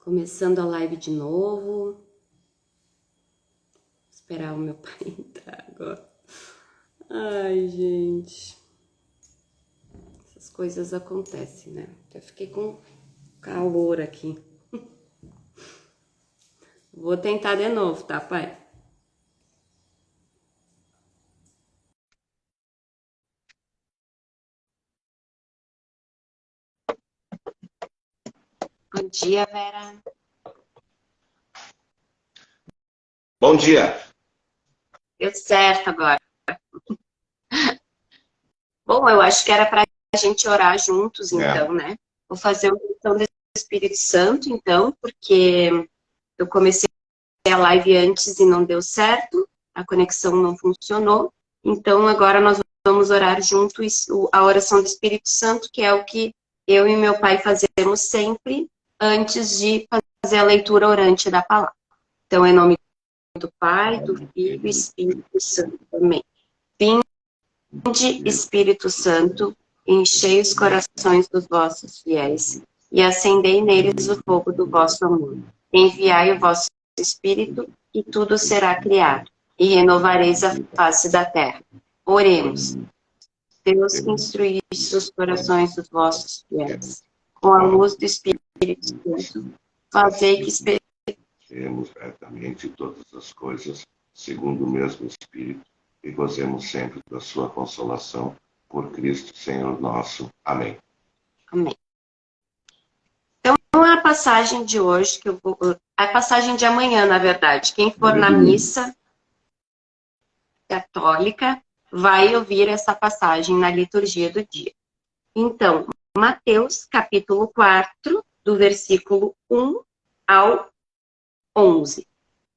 Começando a live de novo. Vou esperar o meu pai entrar agora. Ai, gente. Essas coisas acontecem, né? Eu fiquei com calor aqui. Vou tentar de novo, tá, pai? Bom dia, Vera. Bom dia. Deu certo agora. Bom, eu acho que era pra gente orar juntos, então, né? Vou fazer uma oração do Espírito Santo, então, porque eu comecei a live antes e não deu certo, a conexão não funcionou. Então, agora nós vamos orar juntos a oração do Espírito Santo, que é o que eu e meu pai fazemos sempre antes de fazer a leitura orante da palavra. Então, em nome do Pai, do Filho e Espírito Santo também. Vinde, Espírito Santo, enchei os corações dos vossos fiéis e acendei neles o fogo do vosso amor. Enviai o vosso Espírito e tudo será criado, e renovareis a face da terra. Oremos. Deus que instruísse os corações dos vossos fiéis, com a luz do Espírito Santo, fazei que Temos retamente todas as coisas, segundo o mesmo Espírito, e gozemos sempre da sua consolação, por Cristo Senhor nosso. Amém. Amém. Então, a passagem de hoje, a passagem de amanhã, na verdade, quem for na missa católica vai ouvir essa passagem na liturgia do dia. Então, Mateus, capítulo 4, do versículo 1 ao 11.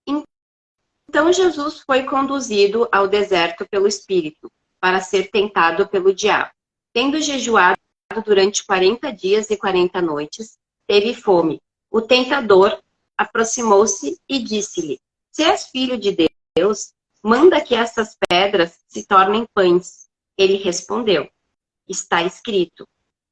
Então, Jesus foi conduzido ao deserto pelo Espírito, para ser tentado pelo diabo. Tendo jejuado durante 40 dias e 40 noites, teve fome. O tentador aproximou-se e disse-lhe: Se és filho de Deus, manda que essas pedras se tornem pães. Ele respondeu: Está escrito: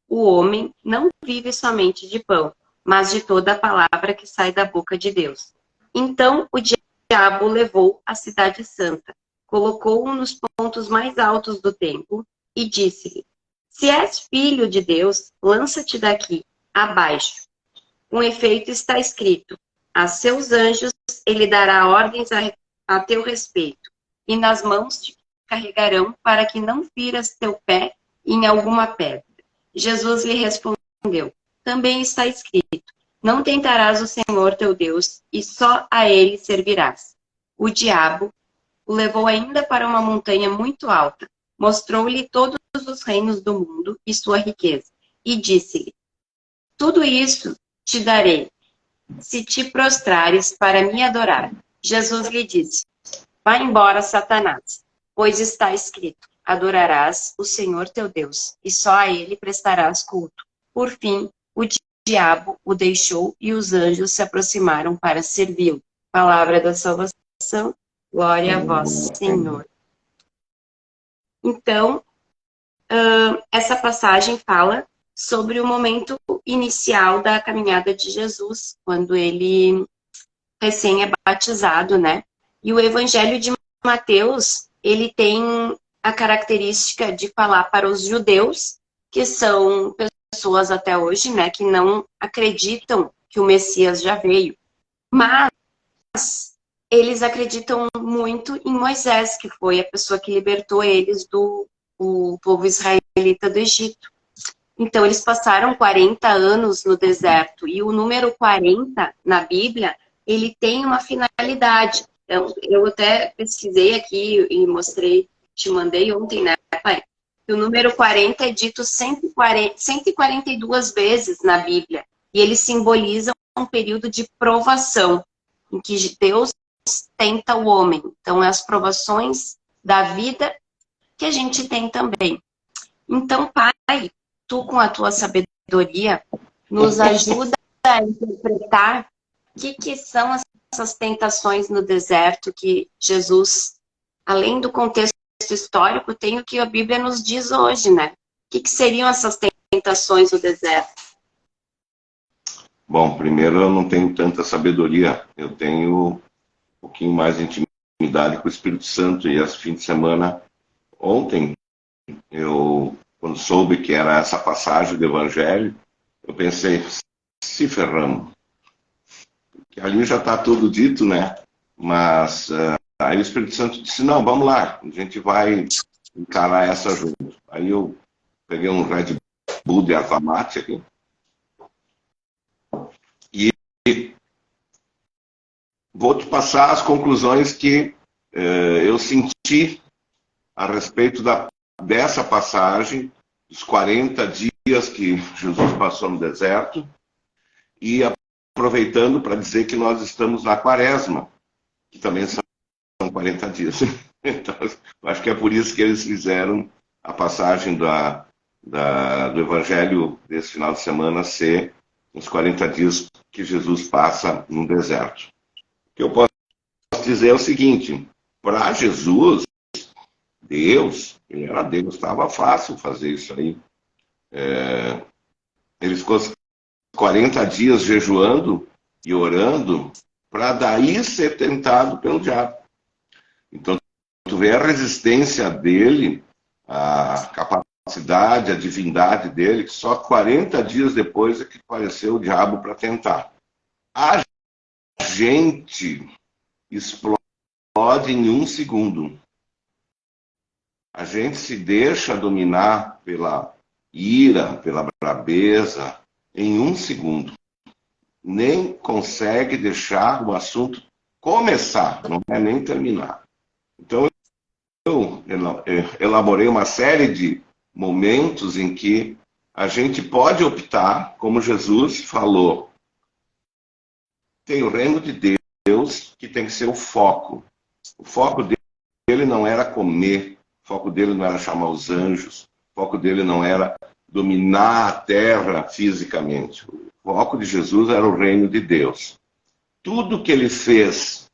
O homem não vive somente de pão, mas de toda a palavra que sai da boca de Deus. Então o diabo levou a cidade santa, colocou-o nos pontos mais altos do templo e disse-lhe: Se és filho de Deus, lança-te daqui, abaixo. Com efeito está escrito: A seus anjos ele dará ordens a teu respeito, e nas mãos te carregarão para que não firas teu pé em alguma pedra. Jesus lhe respondeu: Também está escrito: Não tentarás o Senhor teu Deus, e só a ele servirás. O diabo o levou ainda para uma montanha muito alta, mostrou-lhe todos os reinos do mundo e sua riqueza, e disse-lhe: Tudo isso te darei, se te prostrares para me adorar. Jesus lhe disse: Vá embora, Satanás, pois está escrito: Adorarás o Senhor teu Deus, e só a ele prestarás culto. Por fim, o diabo o deixou e os anjos se aproximaram para servi-lo. Palavra da salvação, glória a vós, Senhor. Então, essa passagem fala sobre o momento inicial da caminhada de Jesus, quando ele recém é batizado, né? E o Evangelho de Mateus, ele tem a característica de falar para os judeus, que são pessoas até hoje, né, que não acreditam que o Messias já veio. Mas eles acreditam muito em Moisés, que foi a pessoa que libertou eles do povo israelita do Egito. Então, eles passaram 40 anos no deserto, e o número 40 na Bíblia, ele tem uma finalidade. Então, eu até pesquisei aqui e mostrei, te mandei ontem, né, pai? Que o número 40 é dito 142 vezes na Bíblia, e ele simboliza um período de provação, em que Deus tenta o homem. Então, é as provações da vida que a gente tem também. Então, pai, tu com a tua sabedoria nos ajuda a interpretar o que são essas tentações no deserto que Jesus, além do contexto histórico, tem o que a Bíblia nos diz hoje, né? O que seriam essas tentações no deserto? Bom, primeiro eu não tenho tanta sabedoria, eu tenho um pouquinho mais de intimidade com o Espírito Santo, e esse fim de semana, ontem, quando soube que era essa passagem do Evangelho, eu pensei, se ferramos, que ali já está tudo dito, né? Mas aí o Espírito Santo disse, não, vamos lá, a gente vai encarar essa junto. Aí eu peguei um Red Bull de erva mate aqui, e vou te passar as conclusões que eu senti a respeito dessa passagem, dos 40 dias que Jesus passou no deserto, e aproveitando para dizer que nós estamos na Quaresma, que também são 40 dias. Então, acho que é por isso que eles fizeram a passagem do Evangelho desse final de semana ser os 40 dias que Jesus passa no deserto. O que eu posso dizer é o seguinte, para Jesus, Deus, ele era Deus, estava fácil fazer isso aí. Ele ficou 40 dias jejuando e orando para daí ser tentado pelo diabo. Então, tu vê a resistência dele, a capacidade, a divindade dele, que só 40 dias depois é que apareceu o diabo para tentar. A gente explode em um segundo. A gente se deixa dominar pela ira, pela brabeza, em um segundo. Nem consegue deixar o assunto começar, não é nem terminar. Então, eu elaborei uma série de momentos em que a gente pode optar, como Jesus falou, tem o reino de Deus que tem que ser o foco. O foco dele não era comer, o foco dele não era chamar os anjos, o foco dele não era dominar a terra fisicamente. O foco de Jesus era o reino de Deus. Tudo o que ele fez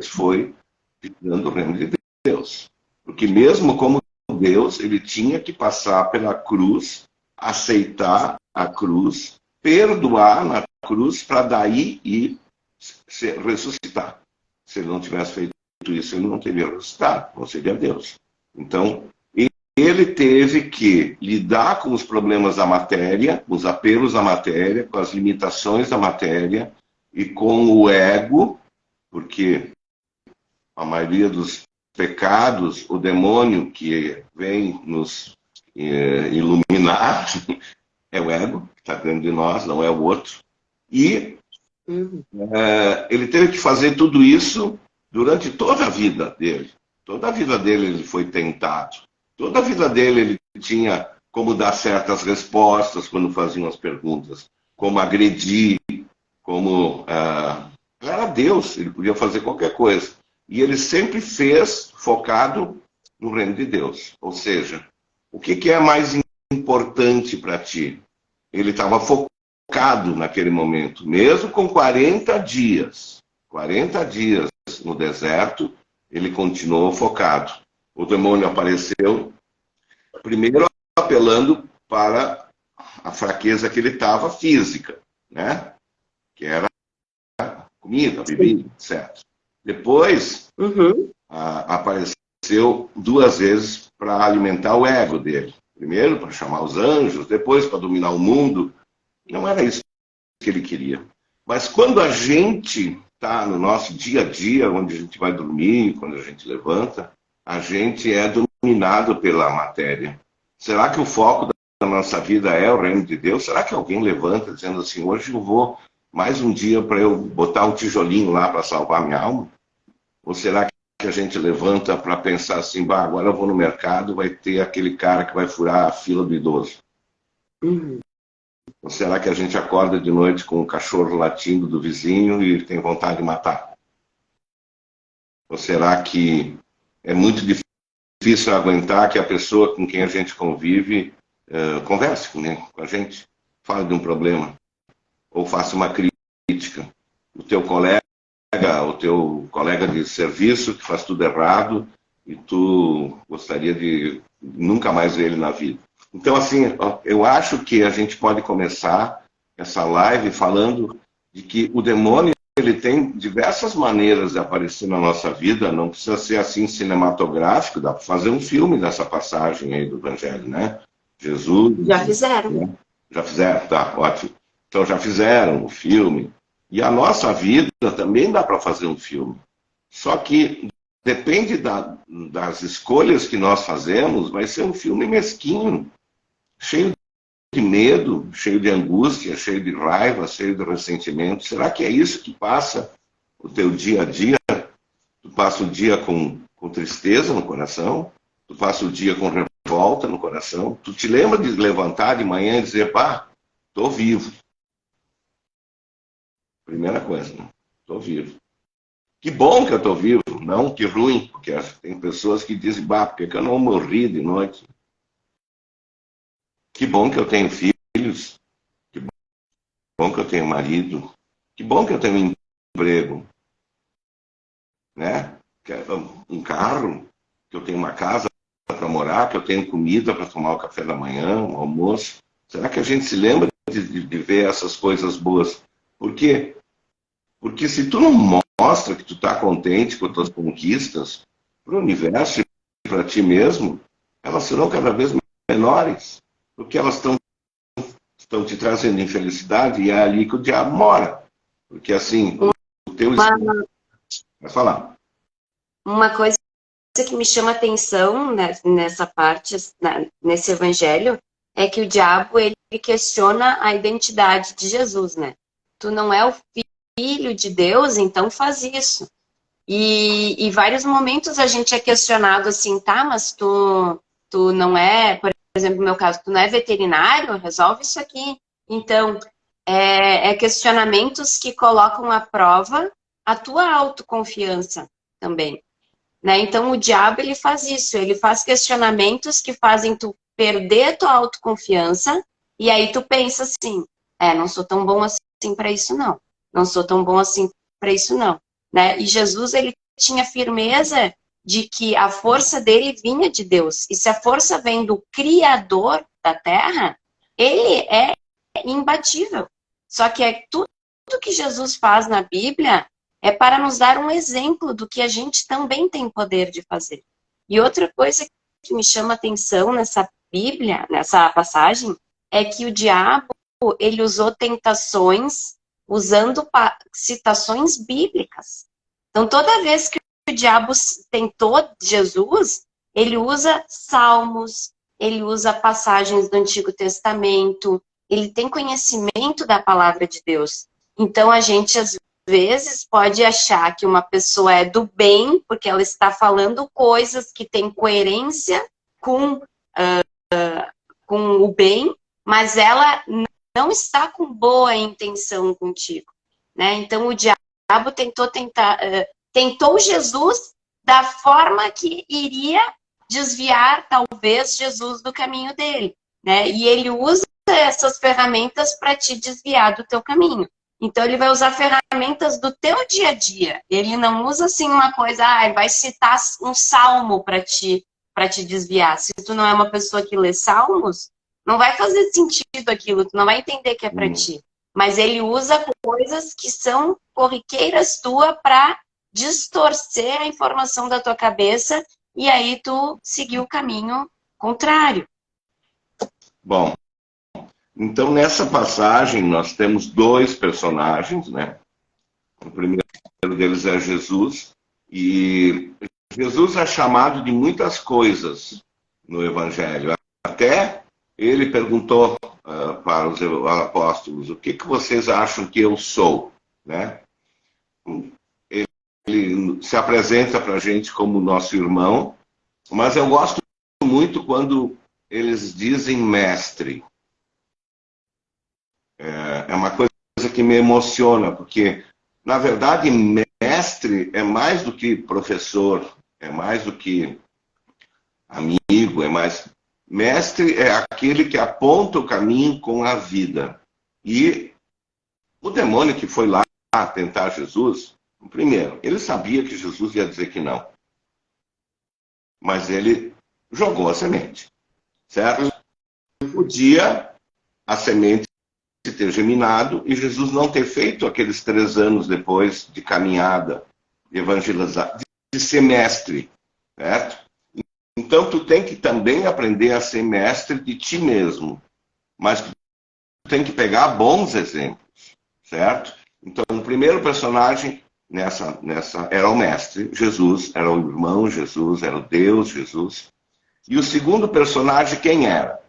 foi visando o reino de Deus. Porque mesmo como Deus, ele tinha que passar pela cruz, aceitar a cruz, perdoar na cruz, para daí ir ressuscitar. Se ele não tivesse feito isso, ele não teria ressuscitado, não seria Deus. Então, ele teve que lidar com os problemas da matéria, com os apelos da matéria, com as limitações da matéria e com o ego, porque a maioria dos pecados, o demônio que vem nos iluminar é o ego, que está dentro de nós, não é o outro. E ele teve que fazer tudo isso durante toda a vida dele. Toda a vida dele ele foi tentado. Toda a vida dele ele tinha como dar certas respostas quando faziam as perguntas, como agredir, como... ele era Deus, ele podia fazer qualquer coisa. E ele sempre fez focado no reino de Deus. Ou seja, o que é mais importante para ti? Ele estava focado naquele momento, mesmo com 40 dias. 40 dias no deserto, ele continuou focado. O demônio apareceu, primeiro apelando para a fraqueza que ele estava física, né? Que era comida, bebida, etc. Depois, apareceu 2 vezes para alimentar o ego dele. Primeiro para chamar os anjos, depois para dominar o mundo. Não era isso que ele queria. Mas quando a gente está no nosso dia a dia, onde a gente vai dormir, quando a gente levanta, a gente é dominado pela matéria. Será que o foco da nossa vida é o reino de Deus? Será que alguém levanta dizendo assim, hoje eu vou mais um dia para eu botar um tijolinho lá para salvar minha alma? Ou será que a gente levanta para pensar assim, bah, agora eu vou no mercado, vai ter aquele cara que vai furar a fila do idoso? Ou será que a gente acorda de noite com o cachorro latindo do vizinho e tem vontade de matar? Ou será que é muito difícil aguentar que a pessoa com quem a gente convive converse com a gente, fale de um problema, ou faça uma crítica? O teu colega de serviço que faz tudo errado e tu gostaria de nunca mais ver ele na vida. Então, assim, eu acho que a gente pode começar essa live falando de que o demônio ele tem diversas maneiras de aparecer na nossa vida, não precisa ser assim cinematográfico, dá para fazer um filme dessa passagem aí do Evangelho, né? Jesus... Já fizeram. Né? Já fizeram? Tá, ótimo. Então já fizeram o filme. E a nossa vida também dá para fazer um filme. Só que depende das escolhas que nós fazemos, vai ser um filme mesquinho, cheio de medo, cheio de angústia, cheio de raiva, cheio de ressentimento. Será que é isso que passa o teu dia a dia? Tu passa o dia com tristeza no coração? Tu passa o dia com revolta no coração? Tu te lembra de levantar de manhã e dizer, pá, tô vivo. Primeira coisa, né? Tô vivo. Que bom que eu tô vivo, não que ruim, porque tem pessoas que dizem, bah, por que eu não morri de noite? Que bom que eu tenho filhos, que bom que eu tenho marido, que bom que eu tenho um emprego, né? Um carro, que eu tenho uma casa para morar, que eu tenho comida para tomar o café da manhã, o almoço. Será que a gente se lembra de ver essas coisas boas? Por quê? Porque se tu não mostra que tu está contente com as tuas conquistas, para o universo e para ti mesmo, elas serão cada vez menores, porque elas estão te trazendo infelicidade e é ali que o diabo mora. Porque assim, o teu espírito... Vai falar. Uma coisa que me chama atenção nessa parte, nesse evangelho, é que o diabo, ele questiona a identidade de Jesus, né? Tu não é o filho de Deus, então faz isso. E em vários momentos a gente é questionado assim, tá, mas tu não é, por exemplo, no meu caso, tu não é veterinário, resolve isso aqui. Então, questionamentos que colocam à prova a tua autoconfiança também. Né? Então, o diabo, ele faz isso, ele faz questionamentos que fazem tu perder tua autoconfiança, e aí tu pensa assim, não sou tão bom assim para isso não, não sou tão bom assim para isso não. Né? E Jesus, ele tinha firmeza de que a força dele vinha de Deus, e se a força vem do Criador da Terra, ele é imbatível. Só que tudo que Jesus faz na Bíblia é para nos dar um exemplo do que a gente também tem poder de fazer. E outra coisa que me chama atenção nessa Bíblia, nessa passagem, é que o diabo, ele usou tentações usando citações bíblicas. Então, toda vez que o diabo tentou Jesus, ele usa salmos, ele usa passagens do Antigo Testamento, ele tem conhecimento da palavra de Deus. Então, a gente, às vezes, pode achar que uma pessoa é do bem, porque ela está falando coisas que têm coerência com o bem, mas ela não está com boa intenção contigo. Né? Então, o diabo tentou Jesus da forma que iria desviar, talvez, Jesus do caminho dele. Né? E ele usa essas ferramentas para te desviar do teu caminho. Então, ele vai usar ferramentas do teu dia a dia. Ele não usa, assim, uma coisa, vai citar um salmo para te desviar. Se tu não é uma pessoa que lê salmos, não vai fazer sentido aquilo, tu não vai entender que é para ti. Mas ele usa coisas que são corriqueiras tua para distorcer a informação da tua cabeça e aí tu seguir o caminho contrário. Bom, então nessa passagem nós temos dois personagens, né? O primeiro deles é Jesus, e Jesus é chamado de muitas coisas no Evangelho. Até ele perguntou para os apóstolos, o que vocês acham que eu sou? Né? Ele se apresenta para a gente como nosso irmão, mas eu gosto muito quando eles dizem mestre. É uma coisa que me emociona, porque, na verdade, mestre é mais do que professor, é mais do que amigo, é mais... Mestre é aquele que aponta o caminho com a vida. E o demônio que foi lá tentar Jesus, primeiro, ele sabia que Jesus ia dizer que não. Mas ele jogou a semente, certo? Um dia, a semente ter geminado e Jesus não ter feito aqueles 3 anos depois de caminhada, de evangelizar, de ser mestre, certo? Então, tu tem que também aprender a ser mestre de ti mesmo, mas tu tem que pegar bons exemplos, certo? Então, o primeiro personagem nessa era o mestre, Jesus, era o irmão Jesus, era o Deus Jesus. E o segundo personagem, quem era?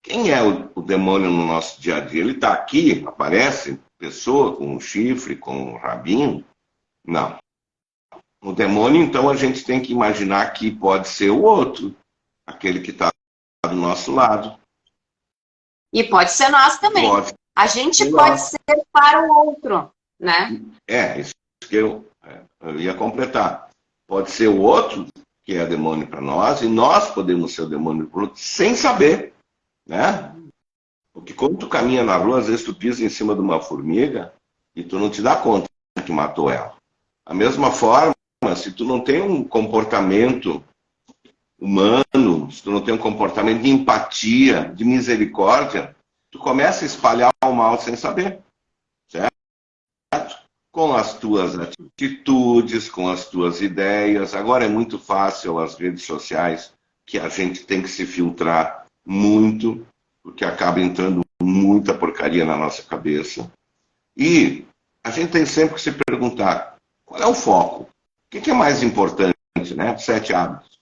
Quem é o demônio no nosso dia a dia? Ele está aqui, aparece, pessoa com um chifre, com um rabinho? Não. O demônio, então, a gente tem que imaginar que pode ser o outro, aquele que está do nosso lado. E pode ser nós também. A gente pode ser para o outro, né? Isso que eu ia completar. Pode ser o outro que é demônio para nós, e nós podemos ser o demônio para o outro sem saber, né? Porque quando tu caminha na rua, às vezes tu pisa em cima de uma formiga e tu não te dá conta que matou ela. Da mesma forma, se tu não tem um comportamento humano, se tu não tem um comportamento de empatia, de misericórdia, tu começa a espalhar o mal sem saber, certo? Com as tuas atitudes, com as tuas ideias. Agora é muito fácil as redes sociais, que a gente tem que se filtrar muito, porque acaba entrando muita porcaria na nossa cabeça. E a gente tem sempre que se perguntar, qual é o foco? O que é mais importante, né? 7 hábitos.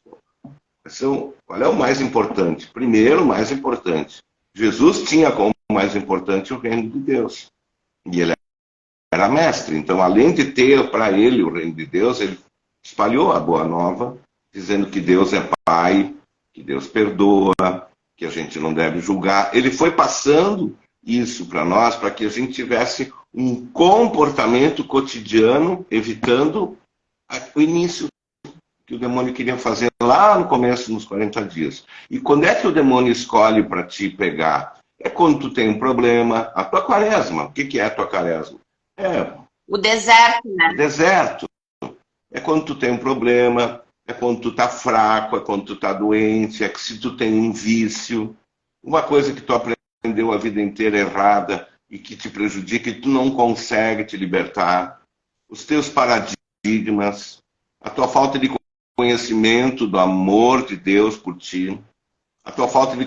Qual é o mais importante? Primeiro, o mais importante. Jesus tinha como mais importante o reino de Deus. E ele era mestre. Então, além de ter para ele o reino de Deus, ele espalhou a boa nova, dizendo que Deus é Pai, que Deus perdoa, que a gente não deve julgar. Ele foi passando isso para nós, para que a gente tivesse um comportamento cotidiano, evitando o início que o demônio queria fazer lá no começo, nos 40 dias. E quando é que o demônio escolhe para te pegar? É quando tu tem um problema, a tua quaresma. O que é a tua quaresma? O deserto, né? O deserto. É quando tu tem um problema, é quando tu tá fraco, é quando tu tá doente, é que se tu tem um vício, uma coisa que tu aprendeu a vida inteira errada e que te prejudica e tu não consegue te libertar, os teus paradigmas, a tua falta de conhecimento do amor de Deus por ti, a tua falta de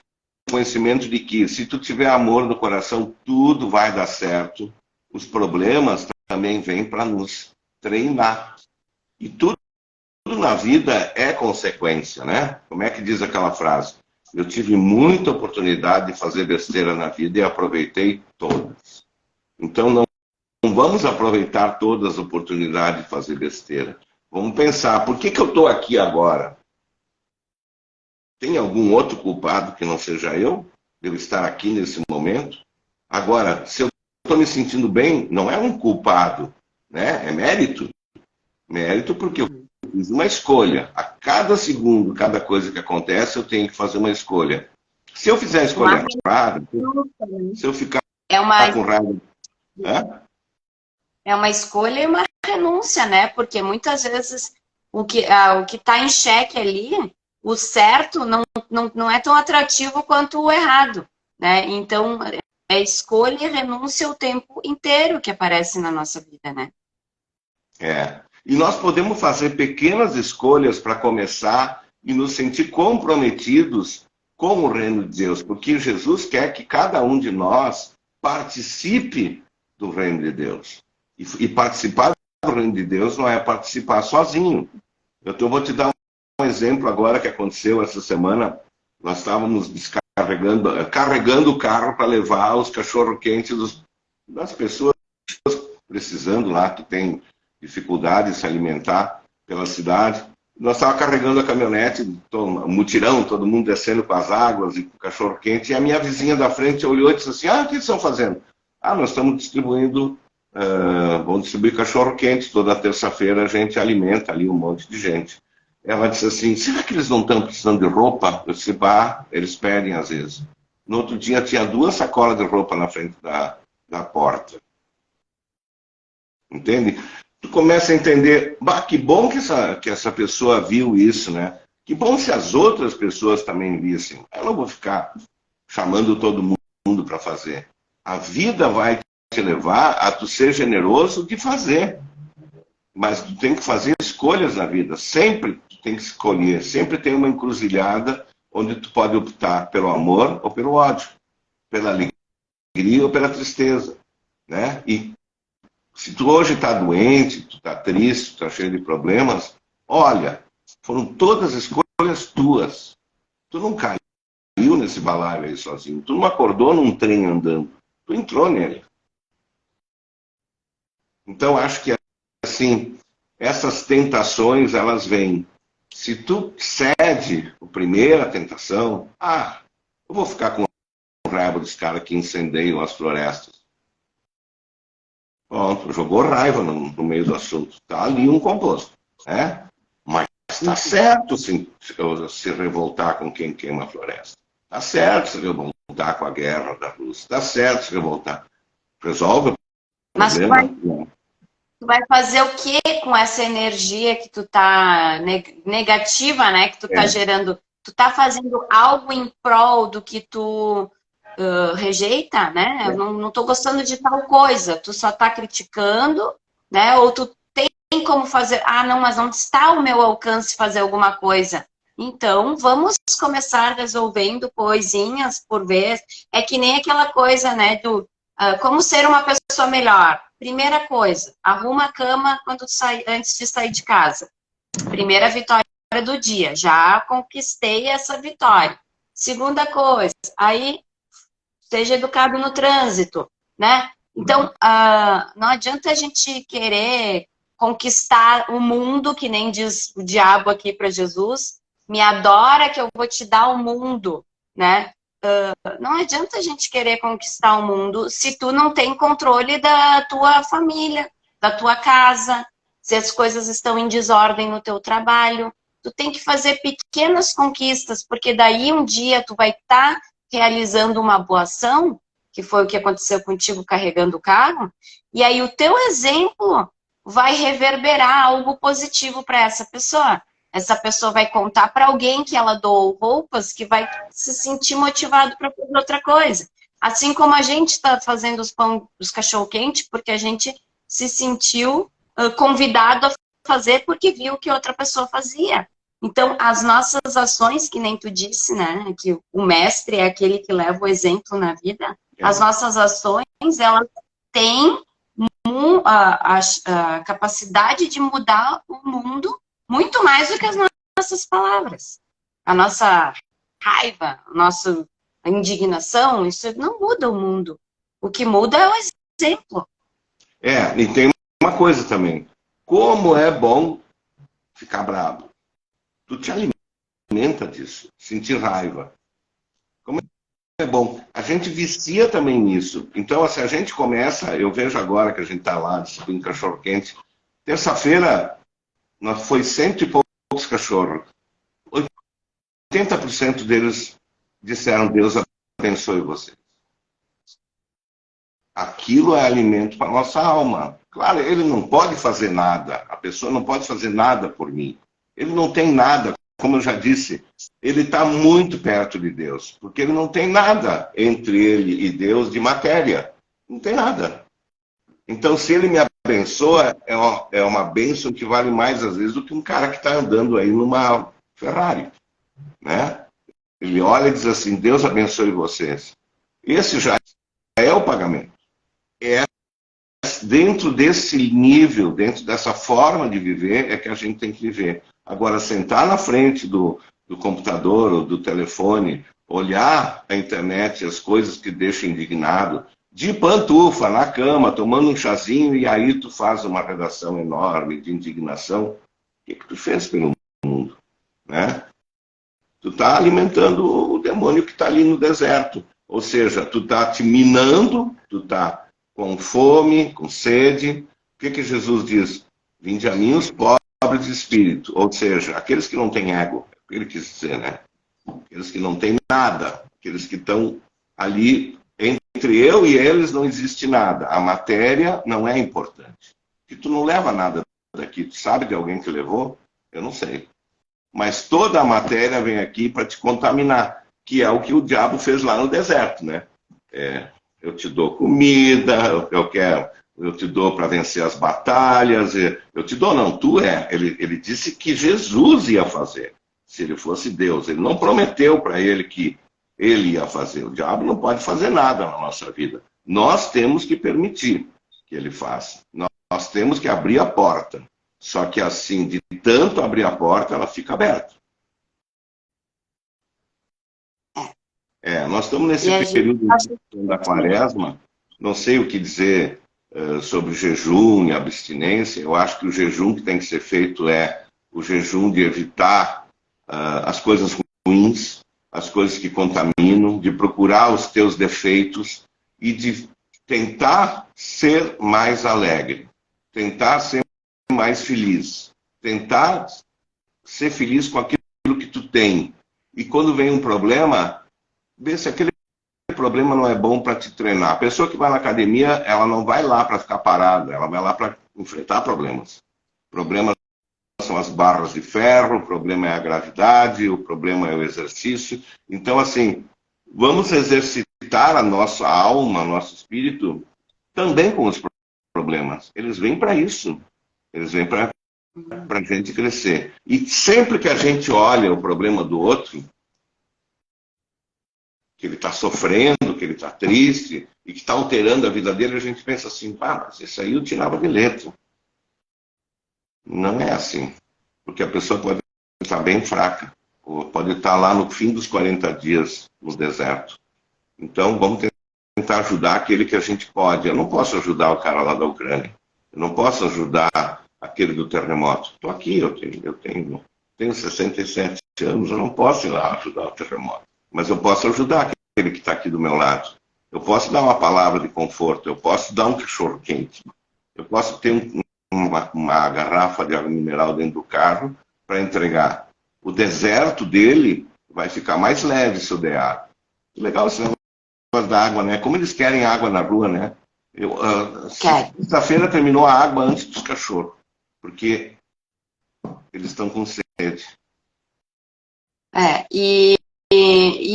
conhecimento de que se tu tiver amor no coração, tudo vai dar certo. Os problemas também vêm para nos treinar. E tudo na vida é consequência, né? Como é que diz aquela frase? Eu tive muita oportunidade de fazer besteira na vida e aproveitei todas. Então não vamos aproveitar todas as oportunidades de fazer besteira. Vamos pensar, por que eu estou aqui agora? Tem algum outro culpado que não seja eu? De eu estar aqui nesse momento? Agora, se eu estou me sentindo bem, não é um culpado, né? É mérito. Mérito porque eu fiz uma escolha. A cada segundo, cada coisa que acontece, eu tenho que fazer uma escolha. Se eu fizer a escolha errada, se eu ficar com raiva... É uma escolha e uma renúncia, né? Porque muitas vezes o que está em xeque ali, o certo não é tão atrativo quanto o errado, né? Então, é escolha e renúncia o tempo inteiro que aparece na nossa vida, né? E nós podemos fazer pequenas escolhas para começar e nos sentir comprometidos com o reino de Deus, porque Jesus quer que cada um de nós participe do reino de Deus. E participar do reino de Deus não é participar sozinho. Eu vou te dar um exemplo agora que aconteceu essa semana. Nós estávamos carregando o carro para levar os cachorro-quentes das pessoas precisando lá, que tem dificuldade de se alimentar pela cidade. Nós estávamos carregando a caminhonete, um mutirão, todo mundo descendo com as águas e com o cachorro-quente, e a minha vizinha da frente olhou e disse assim, o que eles estão fazendo? Nós estamos distribuindo... vão distribuir cachorro-quente. Toda terça-feira a gente alimenta ali um monte de gente. Ela disse assim, será que eles não estão precisando de roupa? Eu disse, eles pedem às vezes. No outro dia tinha 2 sacolas de roupa na frente da porta. Entende? Tu começa a entender, que bom que essa pessoa viu isso, né? Que bom se as outras pessoas também vissem. Eu não vou ficar chamando todo mundo mundo para fazer. A vida vai te levar a tu ser generoso de fazer. Mas tu tem que fazer escolhas na vida. Sempre tu tem que escolher. Sempre tem uma encruzilhada onde tu pode optar pelo amor ou pelo ódio. Pela alegria ou pela tristeza. Né? E se tu hoje está doente, tu está triste, tu está cheio de problemas, olha, foram todas escolhas tuas. Tu não caiu nesse balaio aí sozinho. Tu não acordou num trem andando. Tu entrou nele. Então, acho que, assim, essas tentações, elas vêm. Se tu cede a primeira tentação, eu vou ficar com raiva dos caras que incendeiam as florestas. Pronto, jogou raiva no meio do assunto. Está ali um composto. Né? Mas está certo se revoltar com quem queima a floresta. Está certo se revoltar com a guerra da Rússia. Está certo se revoltar. Resolve o problema. Mas tu vai fazer o que com essa energia que tu tá negativa, né? Que tu tá gerando. Tu tá fazendo algo em prol do que tu rejeita, né? Eu não tô gostando de tal coisa. Tu só tá criticando, né? Ou tu tem como fazer. Não, mas não está ao meu alcance fazer alguma coisa. Então, vamos começar resolvendo coisinhas por vez. É que nem aquela coisa, né? Do como ser uma pessoa melhor. Primeira coisa, arruma a cama antes de sair de casa. Primeira vitória do dia. Já conquistei essa vitória. Segunda coisa, aí seja educado no trânsito, né? Então, não adianta a gente querer conquistar o mundo, que nem diz o diabo aqui para Jesus, me adora que eu vou te dar o mundo, né? Não adianta a gente querer conquistar o mundo se tu não tem controle da tua família, da tua casa, se as coisas estão em desordem no teu trabalho. Tu tem que fazer pequenas conquistas, porque daí um dia tu vai estar realizando uma boa ação, que foi o que aconteceu contigo carregando o carro, e aí o teu exemplo vai reverberar algo positivo para essa pessoa. Essa pessoa vai contar para alguém que ela doou roupas, que vai se sentir motivado para fazer outra coisa. Assim como a gente está fazendo os cachorro-quente, porque a gente se sentiu convidado a fazer porque viu que outra pessoa fazia. Então, as nossas ações, que nem tu disse, né? Que o mestre é aquele que leva o exemplo na vida. As nossas ações, elas têm a capacidade de mudar o mundo muito mais do que as nossas palavras. A nossa raiva, a nossa indignação, isso não muda o mundo. O que muda é o exemplo. E tem uma coisa também. Como é bom ficar bravo. Tu te alimenta disso, sentir raiva. Como é bom. A gente vicia também nisso. Então, se a gente começa, eu vejo agora que a gente está lá, distribuindo cachorro-quente, terça-feira, foi 100 e poucos cachorros. 80% deles disseram: Deus abençoe vocês. Aquilo é alimento para a nossa alma. Claro, ele não pode fazer nada. A pessoa não pode fazer nada por mim. Ele não tem nada. Como eu já disse, ele está muito perto de Deus. Porque ele não tem nada entre ele e Deus de matéria. Não tem nada. Então, se ele me abençoa, é uma bênção que vale mais, às vezes, do que um cara que está andando aí numa Ferrari. Né? Ele olha e diz assim: Deus abençoe vocês. Esse já é o pagamento. É dentro desse nível, dentro dessa forma de viver, é que a gente tem que viver. Agora, sentar na frente do computador ou do telefone, olhar a internet, as coisas que deixam indignado, de pantufa, na cama, tomando um chazinho, e aí tu faz uma redação enorme de indignação. O que tu fez pelo mundo? Né? Tu está alimentando o demônio que está ali no deserto. Ou seja, tu está te minando, tu está com fome, com sede. O que Jesus diz? Vinde a mim os pobres de espírito. Ou seja, aqueles que não têm ego. É o que ele quis dizer, né? Aqueles que não têm nada. Aqueles que estão ali, entre eu e eles não existe nada. A matéria não é importante. Que tu não leva nada daqui. Tu sabe de alguém que levou? Eu não sei. Mas toda a matéria vem aqui para te contaminar. Que é o que o diabo fez lá no deserto, né? Eu te dou comida, eu te dou para vencer as batalhas. Eu te dou, não, tu é. Ele disse que Jesus ia fazer, se ele fosse Deus. Ele não prometeu para ele que ele ia fazer. O diabo não pode fazer nada na nossa vida. Nós temos que permitir que ele faça. Nós temos que abrir a porta. Só que assim, de tanto abrir a porta, ela fica aberta. Nós estamos nesse período da quaresma. Não sei o que dizer sobre o jejum e abstinência. Eu acho que o jejum que tem que ser feito é o jejum de evitar as coisas ruins, as coisas que contaminam, de procurar os teus defeitos e de tentar ser mais alegre, tentar ser mais feliz, tentar ser feliz com aquilo que tu tem. E quando vem um problema, vê se aquele problema não é bom para te treinar. A pessoa que vai na academia, ela não vai lá para ficar parada, ela vai lá para enfrentar problemas. Problemas são as barras de ferro, o problema é a gravidade, o problema é o exercício. Então, assim, vamos exercitar a nossa alma, nosso espírito, também com os problemas. Eles vêm para isso. Eles vêm para a gente crescer. E sempre que a gente olha o problema do outro, que ele está sofrendo, que ele está triste, e que está alterando a vida dele, a gente pensa assim, mas isso aí eu tirava de letra. Não é assim. Porque a pessoa pode estar bem fraca, ou pode estar lá no fim dos 40 dias no deserto. Então, vamos tentar ajudar aquele que a gente pode. Eu não posso ajudar o cara lá da Ucrânia. Eu não posso ajudar aquele do terremoto. Estou aqui, eu tenho 67 anos, eu não posso ir lá ajudar o terremoto. Mas eu posso ajudar aquele que está aqui do meu lado. Eu posso dar uma palavra de conforto, eu posso dar um cachorro quente. Eu posso ter uma garrafa de água mineral dentro do carro para entregar. O deserto dele vai ficar mais leve se eu der água. Que legal esse negócio da água, né? Como eles querem água na rua, né? Sexta-feira terminou a água antes dos cachorros, porque eles estão com sede. E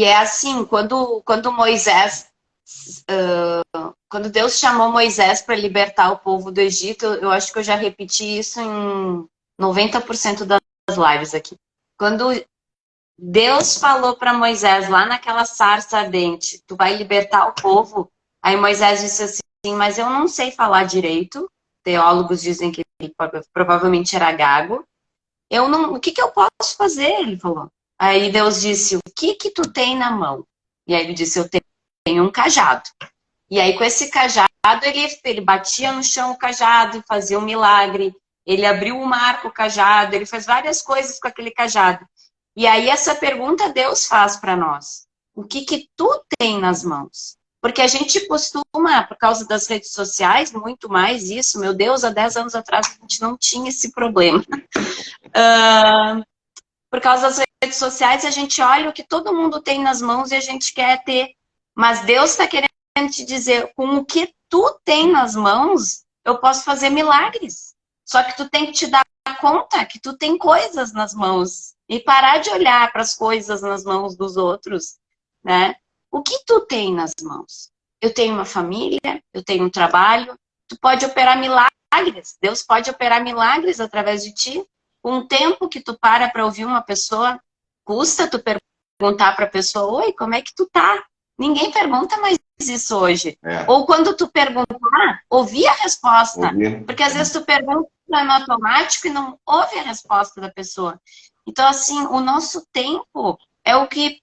é assim, quando Moisés, quando Deus chamou Moisés para libertar o povo do Egito, eu acho que eu já repeti isso em 90% das lives aqui. Quando Deus falou para Moisés, lá naquela sarça ardente, tu vai libertar o povo, aí Moisés disse assim, mas eu não sei falar direito, teólogos dizem que ele provavelmente era gago, o que eu posso fazer? Ele falou. Aí Deus disse, o que tu tem na mão? E aí ele disse, eu tenho um cajado. E aí com esse cajado, ele batia no chão o cajado e fazia um milagre. Ele abriu o mar com o cajado, ele faz várias coisas com aquele cajado. E aí essa pergunta Deus faz para nós. O que tu tem nas mãos? Porque a gente costuma, por causa das redes sociais, muito mais isso. Meu Deus, há 10 anos atrás a gente não tinha esse problema. Por causa das redes sociais, a gente olha o que todo mundo tem nas mãos e a gente quer ter. Mas Deus está querendo te dizer, com o que tu tem nas mãos, eu posso fazer milagres. Só que tu tem que te dar conta que tu tem coisas nas mãos. E parar de olhar para as coisas nas mãos dos outros, né? O que tu tem nas mãos? Eu tenho uma família, eu tenho um trabalho, tu pode operar milagres. Deus pode operar milagres através de ti. Com o tempo que tu para ouvir uma pessoa, custa tu perguntar para a pessoa, oi, como é que tu tá? Ninguém pergunta mais isso hoje. Ou quando tu perguntar, ouvir a resposta. Porque às vezes tu pergunta no automático e não ouve a resposta da pessoa. Então, assim, o nosso tempo é o que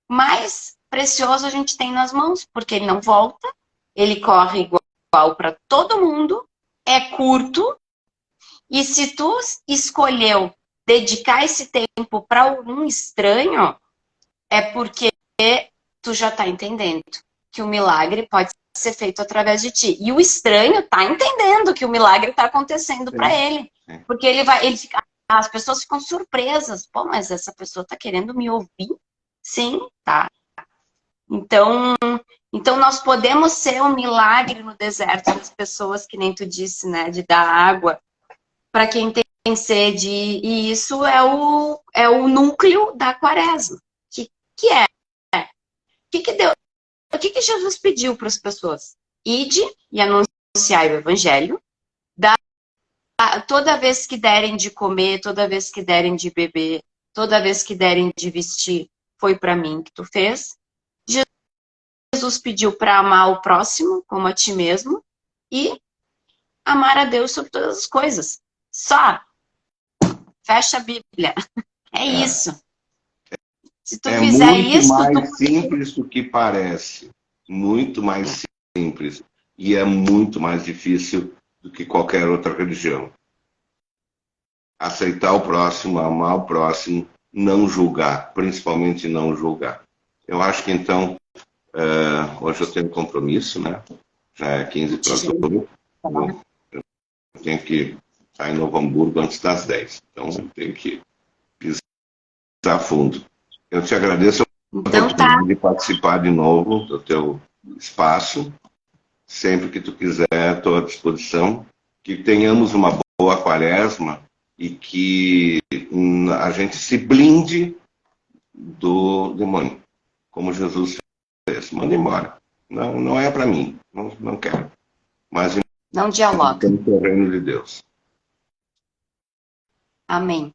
mais precioso a gente tem nas mãos, porque ele não volta, ele corre igual para todo mundo, é curto, e se tu escolheu dedicar esse tempo para algum estranho, é porque tu já está entendendo que o milagre pode ser feito através de ti. E o estranho está entendendo que o milagre está acontecendo para ele. Porque as pessoas ficam surpresas. Pô, mas essa pessoa está querendo me ouvir? Sim, tá. Então nós podemos ser um milagre no deserto das pessoas, que nem tu disse, né? De dar água para quem tem sede. E isso é o núcleo da quaresma. Que é? O que Deus o que Jesus pediu para as pessoas? Ide e anunciai o evangelho. Toda vez que derem de comer, toda vez que derem de beber, toda vez que derem de vestir, foi para mim que tu fez. Jesus pediu para amar o próximo como a ti mesmo e amar a Deus sobre todas as coisas. Só. Fecha a Bíblia. É isso. Se tu fizer muito isso, mais simples do que parece. Muito mais simples. E é muito mais difícil do que qualquer outra religião. Aceitar o próximo, amar o próximo, não julgar, principalmente não julgar. Eu acho que então, hoje eu tenho compromisso, né? Já é 15 para as 8. Bom, eu tenho que estar em Novo Hamburgo antes das 10. Então eu tenho que pisar a fundo. Eu te agradeço a oportunidade de participar de novo do teu espaço. Sempre que tu quiser, estou à disposição. Que tenhamos uma boa quaresma e que a gente se blinde do demônio, como Jesus fez. Manda embora. Não é para mim. Não quero. Mas não dialoga. No terreno de Deus. Amém.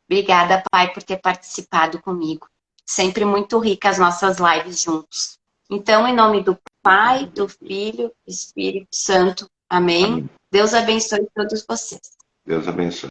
Obrigada, Pai, por ter participado comigo. Sempre muito rica as nossas lives juntos. Então, em nome do Pai, do Filho, do Espírito Santo. Amém. Deus abençoe todos vocês. Deus abençoe.